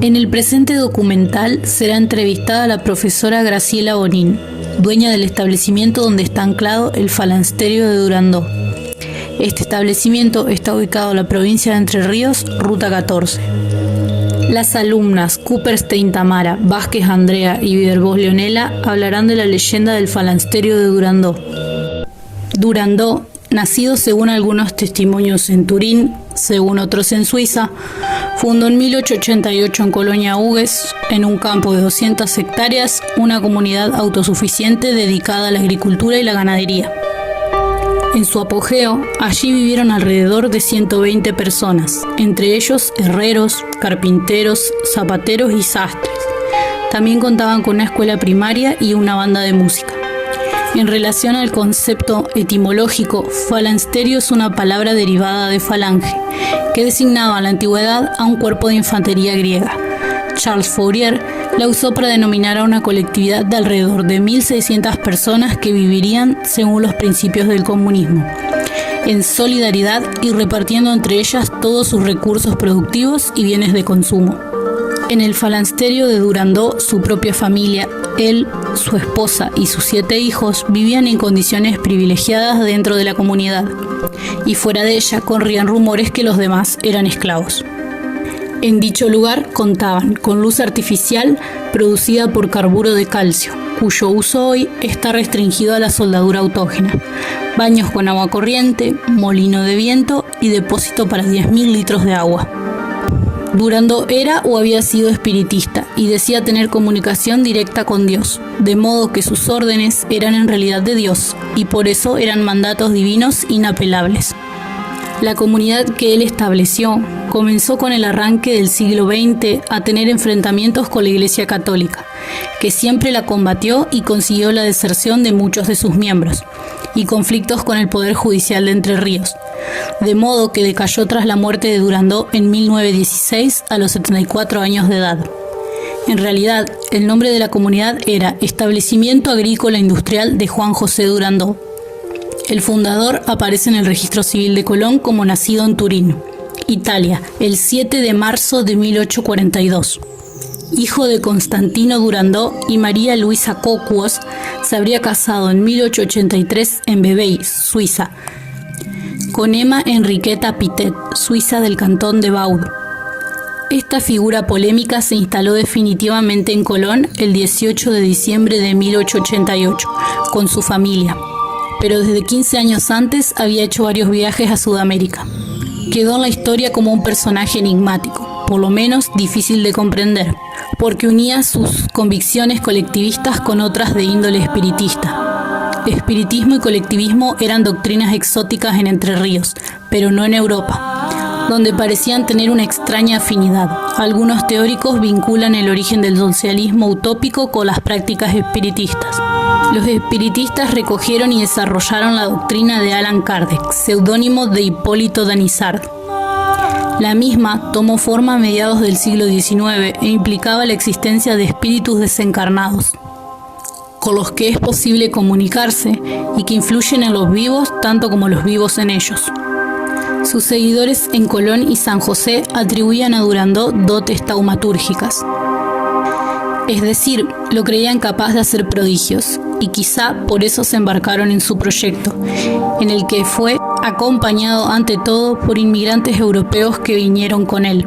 En el presente documental será entrevistada la profesora Graciela Bonín, dueña del establecimiento donde está anclado el Falansterio de Durandó. Este establecimiento está ubicado en la provincia de Entre Ríos, Ruta 14. Las alumnas Cooperstein Tamara, Vázquez Andrea y Vidervos Leonela hablarán de la leyenda del Falansterio de Durandó. Durandó, nacido según algunos testimonios en Turín, según otros en Suiza, fundó en 1888 en Colonia Hugues, en un campo de 200 hectáreas, una comunidad autosuficiente dedicada a la agricultura y la ganadería. En su apogeo, allí vivieron alrededor de 120 personas, entre ellos herreros, carpinteros, zapateros y sastres. También contaban con una escuela primaria y una banda de música. En relación al concepto etimológico, falansterio es una palabra derivada de falange, que designaba en la antigüedad a un cuerpo de infantería griega. Charles Fourier la usó para denominar a una colectividad de alrededor de 1.600 personas que vivirían según los principios del comunismo, en solidaridad y repartiendo entre ellas todos sus recursos productivos y bienes de consumo. En el Falansterio de Durandó, su propia familia, él, su esposa y sus 7 hijos vivían en condiciones privilegiadas dentro de la comunidad, y fuera de ella corrían rumores que los demás eran esclavos. En dicho lugar contaban con luz artificial producida por carburo de calcio, cuyo uso hoy está restringido a la soldadura autógena, baños con agua corriente, molino de viento y depósito para 10.000 litros de agua. Durandó era o había sido espiritista y decía tener comunicación directa con Dios, de modo que sus órdenes eran en realidad de Dios y por eso eran mandatos divinos inapelables. La comunidad que él estableció comenzó con el arranque del siglo XX a tener enfrentamientos con la Iglesia Católica, que siempre la combatió y consiguió la deserción de muchos de sus miembros, y conflictos con el Poder Judicial de Entre Ríos, de modo que decayó tras la muerte de Durandó en 1916 a los 74 años de edad. En realidad, el nombre de la comunidad era Establecimiento Agrícola Industrial de Juan José Durandó. El fundador aparece en el Registro Civil de Colón como nacido en Turín, Italia, el 7 de marzo de 1842. Hijo de Constantino Durandó y María Luisa Cocuos, se habría casado en 1883 en Vevey, Suiza, con Emma Enriqueta Pitet, suiza del cantón de Vaud. Esta figura polémica se instaló definitivamente en Colón el 18 de diciembre de 1888, con su familia, pero desde 15 años antes había hecho varios viajes a Sudamérica. Quedó en la historia como un personaje enigmático, por lo menos difícil de comprender, porque unía sus convicciones colectivistas con otras de índole espiritista. Espiritismo y colectivismo eran doctrinas exóticas en Entre Ríos, pero no en Europa, donde parecían tener una extraña afinidad. Algunos teóricos vinculan el origen del socialismo utópico con las prácticas espiritistas. Los espiritistas recogieron y desarrollaron la doctrina de Allan Kardec, seudónimo de Hipólito Danizard. La misma tomó forma a mediados del siglo XIX e implicaba la existencia de espíritus desencarnados, con los que es posible comunicarse y que influyen en los vivos tanto como los vivos en ellos. Sus seguidores en Colón y San José atribuían a Durandó dotes taumatúrgicas, es decir, lo creían capaz de hacer prodigios, y quizá por eso se embarcaron en su proyecto, en el que fue acompañado ante todo por inmigrantes europeos que vinieron con él.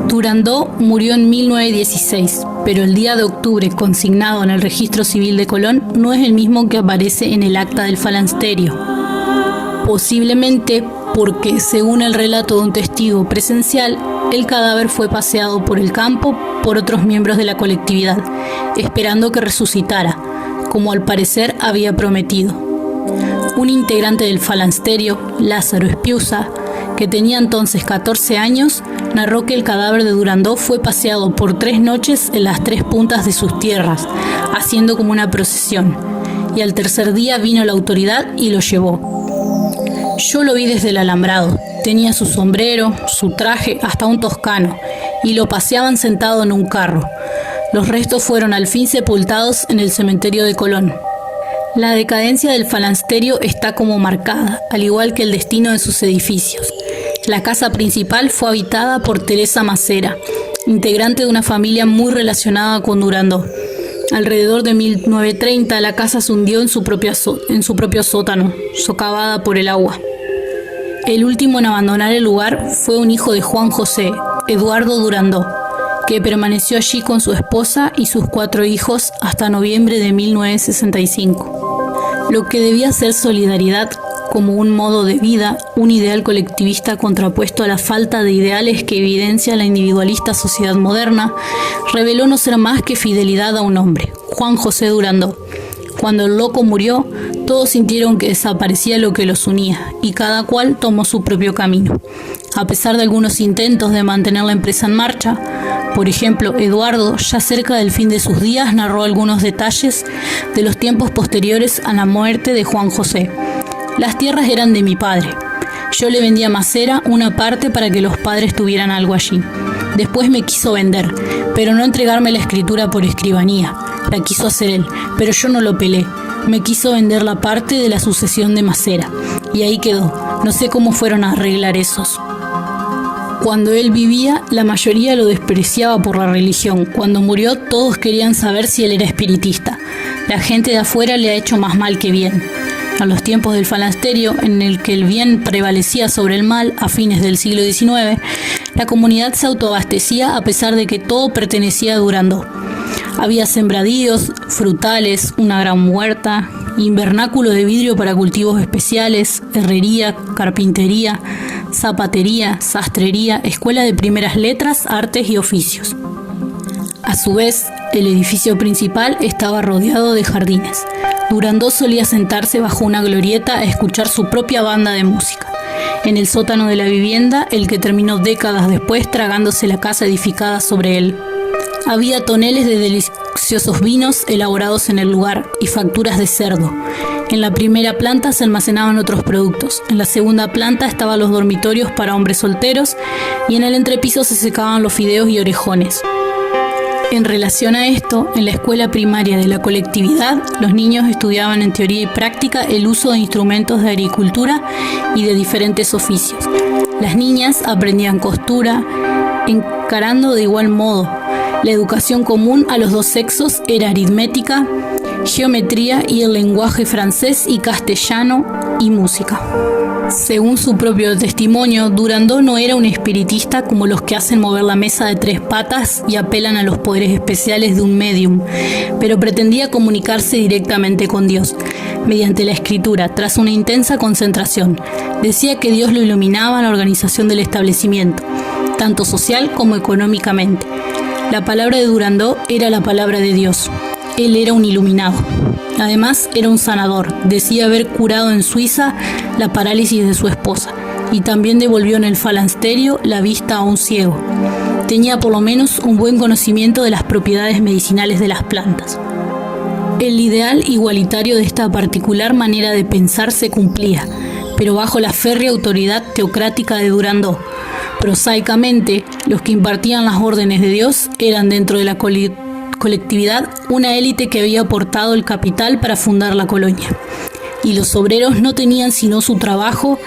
Durandó murió en 1916, pero el día de octubre consignado en el Registro Civil de Colón no es el mismo que aparece en el acta del Falansterio. Posiblemente porque, según el relato de un testigo presencial, el cadáver fue paseado por el campo por otros miembros de la colectividad, esperando que resucitara, como al parecer había prometido. Un integrante del Falansterio, Lázaro Espiusa, que tenía entonces 14 años, narró que el cadáver de Durandó fue paseado por 3 noches en las 3 puntas de sus tierras, haciendo como una procesión, y al tercer día vino la autoridad y lo llevó. Yo lo vi desde el alambrado, tenía su sombrero, su traje, hasta un toscano, y lo paseaban sentado en un carro. Los restos fueron al fin sepultados en el cementerio de Colón. La decadencia del Falansterio está como marcada, al igual que el destino de sus edificios. La casa principal fue habitada por Teresa Macera, integrante de una familia muy relacionada con Durandó. Alrededor de 1930 la casa se hundió en su propio sótano, socavada por el agua. El último en abandonar el lugar fue un hijo de Juan José, Eduardo Durandó, que permaneció allí con su esposa y sus 4 hijos hasta noviembre de 1965. Lo que debía ser solidaridad como un modo de vida, un ideal colectivista contrapuesto a la falta de ideales que evidencia la individualista sociedad moderna, reveló no ser más que fidelidad a un hombre, Juan José Durandó. Cuando el loco murió, todos sintieron que desaparecía lo que los unía, y cada cual tomó su propio camino. A pesar de algunos intentos de mantener la empresa en marcha, por ejemplo, Eduardo, ya cerca del fin de sus días, narró algunos detalles de los tiempos posteriores a la muerte de Juan José. Las tierras eran de mi padre. Yo le vendí a Macera una parte para que los padres tuvieran algo allí. Después me quiso vender, pero no entregarme la escritura por escribanía. La quiso hacer él, pero yo no lo pelé. Me quiso vender la parte de la sucesión de Macera. Y ahí quedó. No sé cómo fueron a arreglar esos. Cuando él vivía, la mayoría lo despreciaba por la religión. Cuando murió, todos querían saber si él era espiritista. La gente de afuera le ha hecho más mal que bien. A los tiempos del falansterio, en el que el bien prevalecía sobre el mal a fines del siglo XIX, la comunidad se autoabastecía a pesar de que todo pertenecía a Durandó. Había sembradíos, frutales, una gran huerta, invernáculo de vidrio para cultivos especiales, herrería, carpintería, zapatería, sastrería, escuela de primeras letras, artes y oficios. A su vez, el edificio principal estaba rodeado de jardines. Durandó solía sentarse bajo una glorieta a escuchar su propia banda de música. En el sótano de la vivienda, el que terminó décadas después tragándose la casa edificada sobre él. Había toneles de deliciosos vinos elaborados en el lugar y facturas de cerdo. En la primera planta se almacenaban otros productos. En la segunda planta estaban los dormitorios para hombres solteros y en el entrepiso se secaban los fideos y orejones. En relación a esto, en la escuela primaria de la colectividad, los niños estudiaban en teoría y práctica el uso de instrumentos de agricultura y de diferentes oficios. Las niñas aprendían costura, encarando de igual modo. La educación común a los dos sexos era aritmética, geometría y el lenguaje francés y castellano y música. Según su propio testimonio, Durandó no era un espiritista como los que hacen mover la mesa de 3 patas y apelan a los poderes especiales de un médium, pero pretendía comunicarse directamente con Dios, mediante la escritura, tras una intensa concentración. Decía que Dios lo iluminaba en la organización del establecimiento, tanto social como económicamente. La palabra de Durandó era la palabra de Dios. Él era un iluminado. Además, era un sanador. Decía haber curado en Suiza la parálisis de su esposa y también devolvió en el falansterio la vista a un ciego. Tenía por lo menos un buen conocimiento de las propiedades medicinales de las plantas. El ideal igualitario de esta particular manera de pensar se cumplía, pero bajo la férrea autoridad teocrática de Durandó. Prosaicamente, los que impartían las órdenes de Dios eran dentro de la colectividad una élite que había aportado el capital para fundar la colonia. Y los obreros no tenían sino su trabajo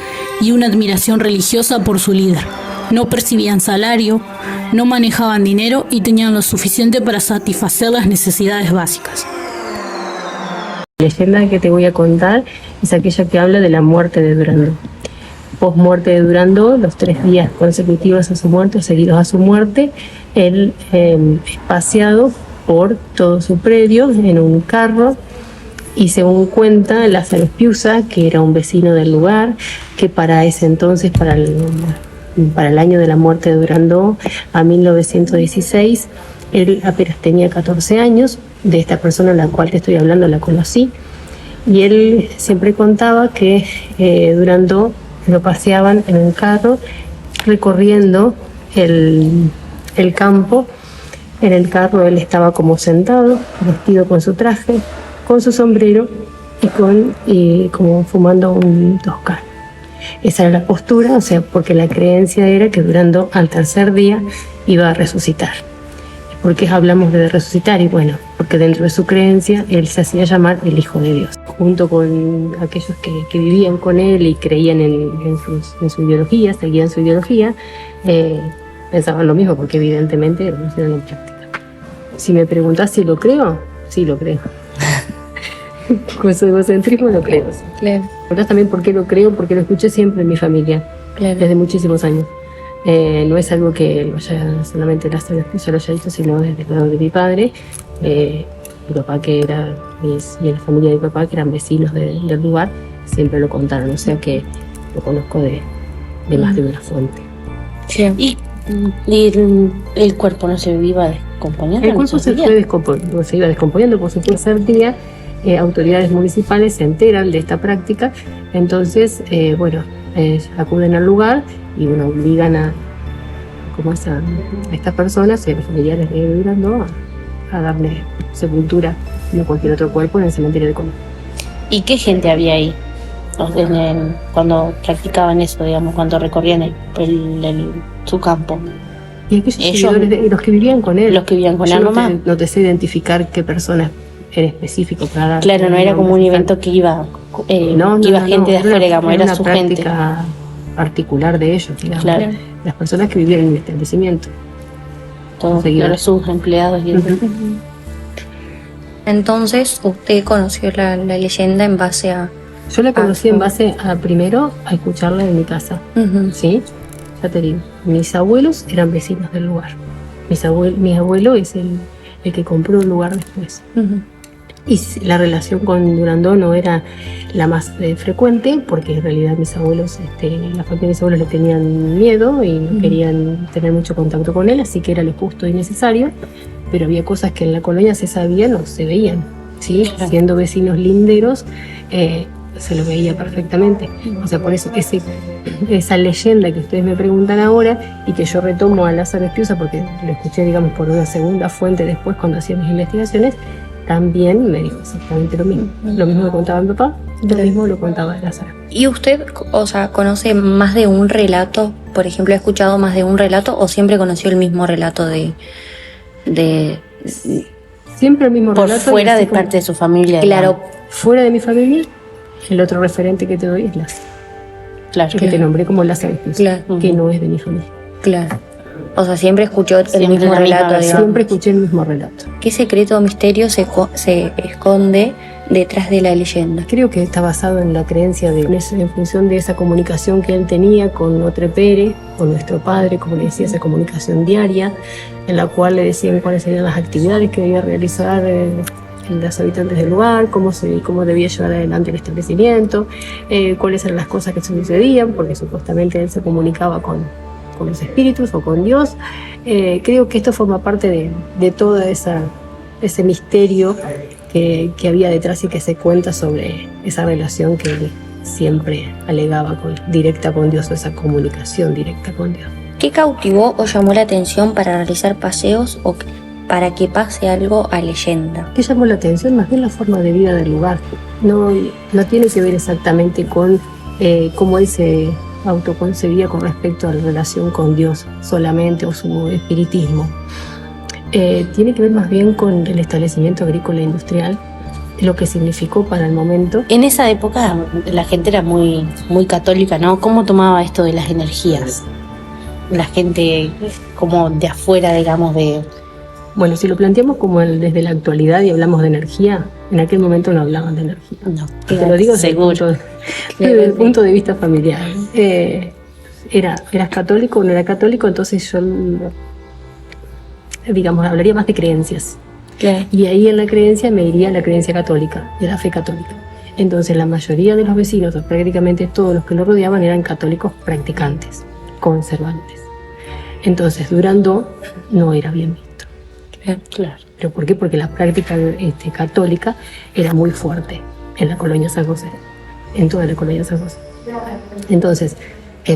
y una admiración religiosa por su líder. No percibían salario, no manejaban dinero y tenían lo suficiente para satisfacer las necesidades básicas. La leyenda que te voy a contar es aquella que habla de la muerte de Durandó. Post-muerte de Durandó, los 3 días consecutivos a su muerte, seguidos a su muerte, él es paseado por todo su predio en un carro y según cuenta Lázaro Piusa, que era un vecino del lugar, que para ese entonces, para el año de la muerte de Durandó, a 1916, él apenas tenía 14 años. De esta persona a la cual te estoy hablando la conocí, y él siempre contaba que Durandó lo paseaban en un carro recorriendo el campo. En el carro él estaba como sentado, vestido con su traje, con su sombrero y como fumando un toscano. Esa era la postura, o sea, porque la creencia era que Durandó al tercer día iba a resucitar. ¿Por qué hablamos de resucitar? Y bueno, porque dentro de su creencia él se hacía llamar el Hijo de Dios. Junto con aquellos que vivían con él y creían en su ideología, seguían su ideología, pensaban lo mismo, porque evidentemente lo pusieron en práctica. Si me preguntás si lo creo, sí lo creo. Con su egocentrismo lo creo. Sí. Claro. Me preguntás también por qué lo creo, porque lo escuché siempre en mi familia, Claro. desde muchísimos años. No es algo que lo haya, solamente la Esposa lo haya hecho, sino desde el lado de mi padre, mi papá y la familia de mi papá, que eran vecinos del lugar, siempre lo contaron, o sea que lo conozco de más de una fuente. Sí. Y el cuerpo no se iba descomponiendo. El cuerpo se iba descomponiendo por su fuerza día. Autoridades municipales se enteran de esta práctica, entonces, acuden al lugar y obligan a estas personas, los familiares de Durandó, a darle sepultura como cualquier otro cuerpo en el cementerio de Colón. ¿Y qué gente había ahí cuando practicaban eso, digamos, cuando recorrían su campo? Y aquellos seguidores, los que vivían con él. Los que vivían con él nomás. No te sé identificar qué personas en específico para dar. Claro, no era como un evento que iba gente de afuera, digamos, era su gente. Era una práctica particular de ellos, digamos. Claro. Las personas que vivían en el establecimiento. Todos sus empleados y eso. Entonces, usted conoció la leyenda en base a... Yo la conocí en base primero a escucharla en mi casa, ¿sí? Ya te digo, mis abuelos eran vecinos del lugar. Mi abuelo es el que compró el lugar después. Y la relación con Durandó no era la más frecuente, porque en realidad mis abuelos, la familia de mis abuelos le tenían miedo y no querían tener mucho contacto con él, así que era lo justo y necesario, pero había cosas que en la colonia se sabían o se veían, ¿sí? Claro. Siendo vecinos linderos, se lo veía perfectamente. O sea, por eso esa leyenda que ustedes me preguntan ahora y que yo retomo a Lázaro Espiusa, porque lo escuché, digamos, por una segunda fuente después cuando hacía mis investigaciones, también me dijo exactamente lo mismo. Lo mismo que contaba mi papá, lo mismo lo contaba Lázaro. ¿Y usted, conoce más de un relato? Por ejemplo, ¿ha escuchado más de un relato o siempre conoció el mismo relato de... Siempre el mismo por relato. Por fuera de parte de su familia. Claro. Fuera de mi familia, el otro referente que te doy es Lázaro. Claro. Que te nombré como Lázaro Espiusa, claro. Que no es de mi familia. Claro. O sea, siempre escuchó el mismo relato, digamos. Siempre escuché el mismo relato. ¿Qué secreto o misterio se esconde detrás de la leyenda? Creo que está basado en la creencia en función de esa comunicación que él tenía con Otre Pere, con nuestro padre, como le decía, esa comunicación diaria, en la cual le decían cuáles serían las actividades que debía realizar los habitantes del lugar, cómo debía llevar adelante el establecimiento, cuáles eran las cosas que sucedían, porque supuestamente él se comunicaba con los espíritus o con Dios. Creo que esto forma parte de todo ese misterio que había detrás y que se cuenta sobre esa relación que él siempre alegaba directa con Dios, o esa comunicación directa con Dios. ¿Qué cautivó o llamó la atención para realizar paseos o para que pase algo a leyenda? ¿Qué llamó la atención? Más bien la forma de vida del lugar. No tiene que ver exactamente con cómo él se autoconcebía con respecto a la relación con Dios solamente o su espiritismo. Tiene que ver más bien con el establecimiento agrícola e industrial, lo que significó para el momento. En esa época la gente era muy, muy católica, ¿no? ¿Cómo tomaba esto de las energías? La gente como de afuera, digamos, de... Bueno, si lo planteamos como desde la actualidad y hablamos de energía, en aquel momento no hablaban de energía. No, te lo digo desde el punto de vista familiar. ¿Eras católico o no era católico? Entonces yo, digamos, hablaría más de creencias. Claro. Y ahí en la creencia me iría la creencia católica, de la fe católica. Entonces la mayoría de los vecinos, o prácticamente todos los que lo rodeaban, eran católicos practicantes, conservantes. Entonces Durandó no era bien visto. Claro. ¿Pero por qué? Porque la práctica católica era muy fuerte en la colonia San José, en toda la colonia San José. Entonces,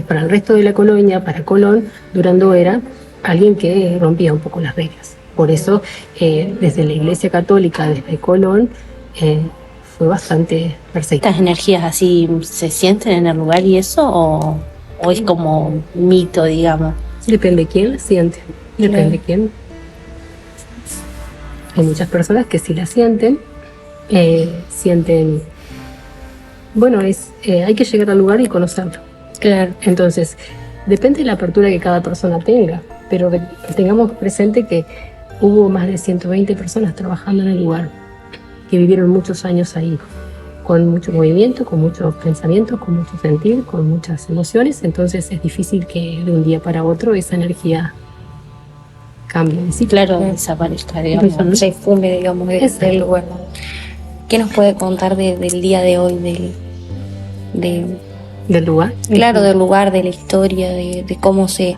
para el resto de la colonia, para Colón, Durandó era alguien que rompía un poco las reglas. Por eso, desde la Iglesia Católica, desde Colón, fue bastante perseguida. ¿Estas energías así se sienten en el lugar y eso? ¿O es como mito, digamos? Depende de quién la siente. Depende de quién. Hay muchas personas que sí la sienten. Bueno, hay que llegar al lugar y conocerlo. Claro. Entonces, depende de la apertura que cada persona tenga. pero tengamos presente que hubo más de 120 personas trabajando en el lugar, que vivieron muchos años ahí, con mucho movimiento, con muchos pensamientos, con mucho sentir, con muchas emociones. Entonces es difícil que de un día para otro esa energía cambie. Sí, claro, desaparezca, digamos. Se fume, digamos, del lugar. ¿Qué nos puede contar del día de hoy, del lugar? Claro, del lugar, de la historia, de cómo se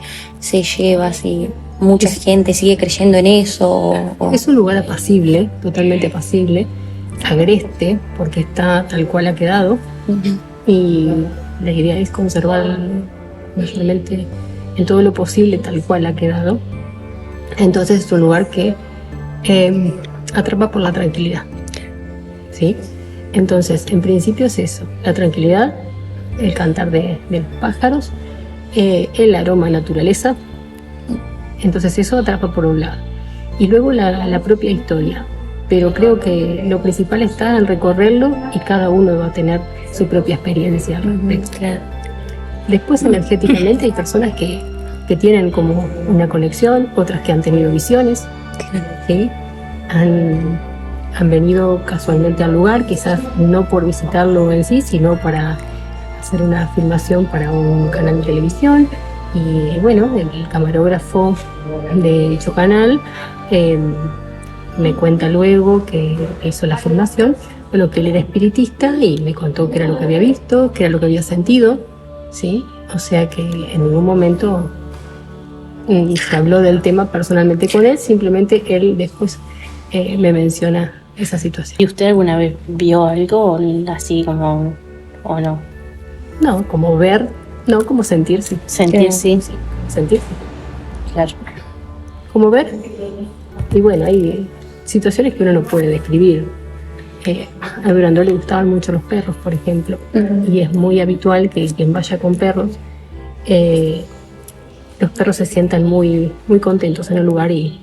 lleva, si mucha gente sigue creyendo en eso. Es un lugar apacible, totalmente apacible, agreste, porque está tal cual ha quedado. Y la idea es conservar mayormente en todo lo posible tal cual ha quedado. Entonces es un lugar que atrapa por la tranquilidad, ¿sí? Entonces, en principio es eso, la tranquilidad, el cantar de los pájaros, el aroma a naturaleza. Entonces eso atrapa por un lado. Y luego la propia historia. Pero creo que lo principal está en recorrerlo y cada uno va a tener su propia experiencia al respecto. Después, energéticamente, hay personas que tienen como una conexión, otras que han tenido visiones, ¿sí? Han venido casualmente al lugar, quizás no por visitarlo en sí, sino para hacer una filmación para un canal de televisión. Y bueno, el camarógrafo de dicho canal me cuenta luego que hizo la filmación, bueno, que él era espiritista y me contó qué era lo que había visto, qué era lo que había sentido, ¿sí? O sea que en ningún momento se habló del tema personalmente con él, simplemente él después me menciona esa situación. ¿Y usted alguna vez vio algo así como, o no? No, como ver, no, como sentirse. Sentir, sí. Sentirse. Claro. Como ver. Y bueno, hay situaciones que uno no puede describir. A Durandó le gustaban mucho los perros, por ejemplo, y es muy habitual que quien vaya con perros, los perros se sientan muy, muy contentos en el lugar y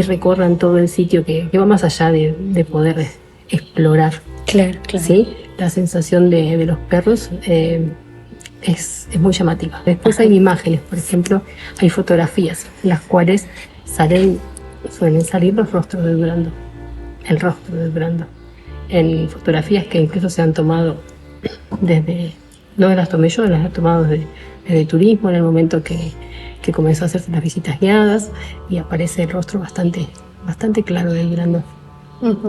recorran todo el sitio que va más allá de poder explorar. Claro. ¿Sí? La sensación de los perros es muy llamativa. Después hay imágenes, por ejemplo, hay fotografías en las cuales suelen salir los rostros de Durandó, el rostro de Durandó, en fotografías que incluso se han tomado no las tomé yo, las he tomado desde turismo, en el momento que comenzó a hacerse las visitas guiadas, y aparece el rostro bastante claro de Durandó.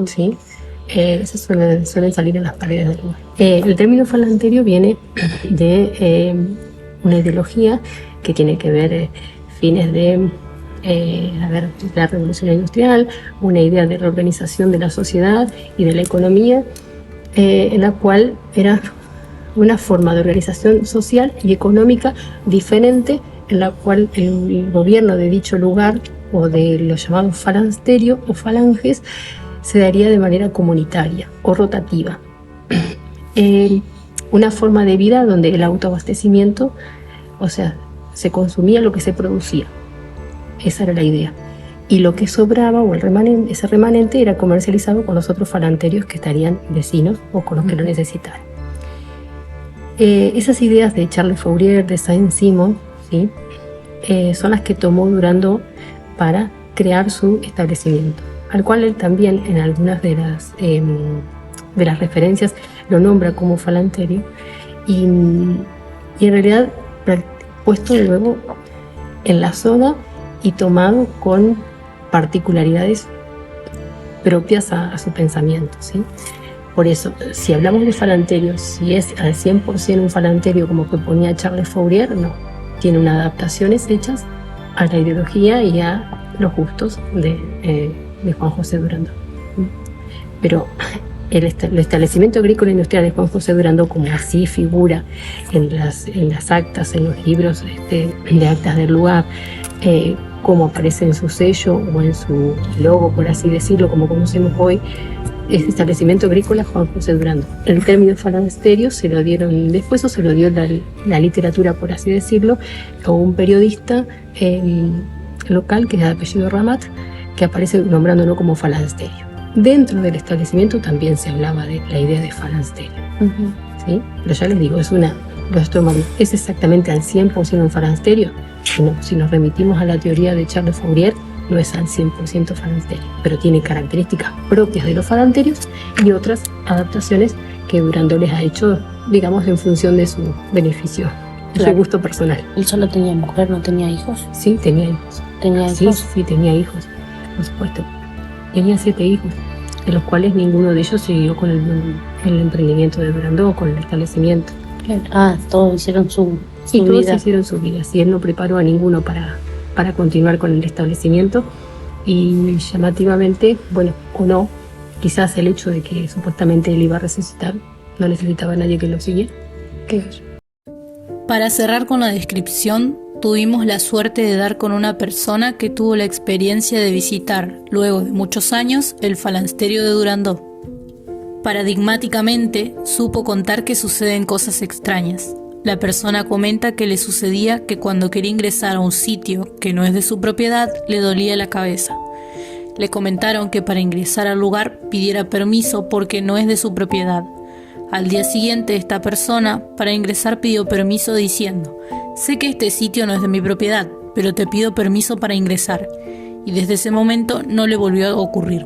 ¿Sí? Esas suelen salir en las paredes del lugar. El término falanterio viene de una ideología que tiene que ver fines de la revolución industrial, una idea de reorganización de la sociedad y de la economía, en la cual era una forma de organización social y económica diferente, en la cual el gobierno de dicho lugar, o de los llamados falansterios o falanges, se daría de manera comunitaria o rotativa. Una forma de vida donde el autoabastecimiento, o sea, se consumía lo que se producía. Esa era la idea. Y lo que sobraba, o ese remanente, era comercializado con los otros falanterios que estarían vecinos o con los que lo necesitaran. Esas ideas de Charles Fourier, de Saint-Simon, ¿sí? Son las que tomó Durandó para crear su establecimiento, al cual él también en algunas de las referencias lo nombra como falanterio, y en realidad puesto luego en la zona y tomado con particularidades propias a su pensamiento, ¿sí? Por eso, si hablamos de falanterio, si es al 100% un falanterio como proponía Charles Fourier, no. Tiene unas adaptaciones hechas a la ideología y a los gustos de Juan José Durandó. Pero el establecimiento agrícola industrial de Juan José Durandó, como así figura en las actas, en los libros de actas del lugar, como aparece en su sello o en su logo, por así decirlo, como conocemos hoy, es establecimiento agrícola Juan José Durandó. El término falansterio se lo dieron después, o se lo dio la literatura, por así decirlo, o un periodista local, que es de apellido Ramat, que aparece nombrándolo como falansterio. Dentro del establecimiento también se hablaba de la idea de falansterio. ¿Sí? Pero ya les digo, es una estómago. ¿Es exactamente al 100% un falansterio? No, si nos remitimos a la teoría de Charles Fourier, no es al 100% falansterio, pero tiene características propias de los falanterios y otras adaptaciones que Durandot les ha hecho, digamos, en función de su beneficio, de su gusto personal. ¿Él solo tenía mujer, no tenía hijos? Sí, tenía hijos. ¿Tenía Sí, hijos? sí, tenía hijos, por supuesto. Tenía 7 hijos, de los cuales ninguno de ellos siguió con el emprendimiento de Durandot, con el establecimiento. Ah, todos hicieron su Todos vida. hicieron su vida, y él no preparó a ninguno para continuar con el establecimiento. Y llamativamente, bueno, o no, quizás el hecho de que supuestamente él iba a resucitar, no necesitaba a nadie que lo siguiera. Para cerrar con la descripción, tuvimos la suerte de dar con una persona que tuvo la experiencia de visitar, luego de muchos años, el falansterio de Durandot. Paradigmáticamente, supo contar que suceden cosas extrañas. La persona comenta que le sucedía que cuando quería ingresar a un sitio que no es de su propiedad, le dolía la cabeza. Le comentaron que para ingresar al lugar pidiera permiso porque no es de su propiedad. Al día siguiente, esta persona, para ingresar, pidió permiso diciendo: sé que este sitio no es de mi propiedad, pero te pido permiso para ingresar. Y desde ese momento no le volvió a ocurrir.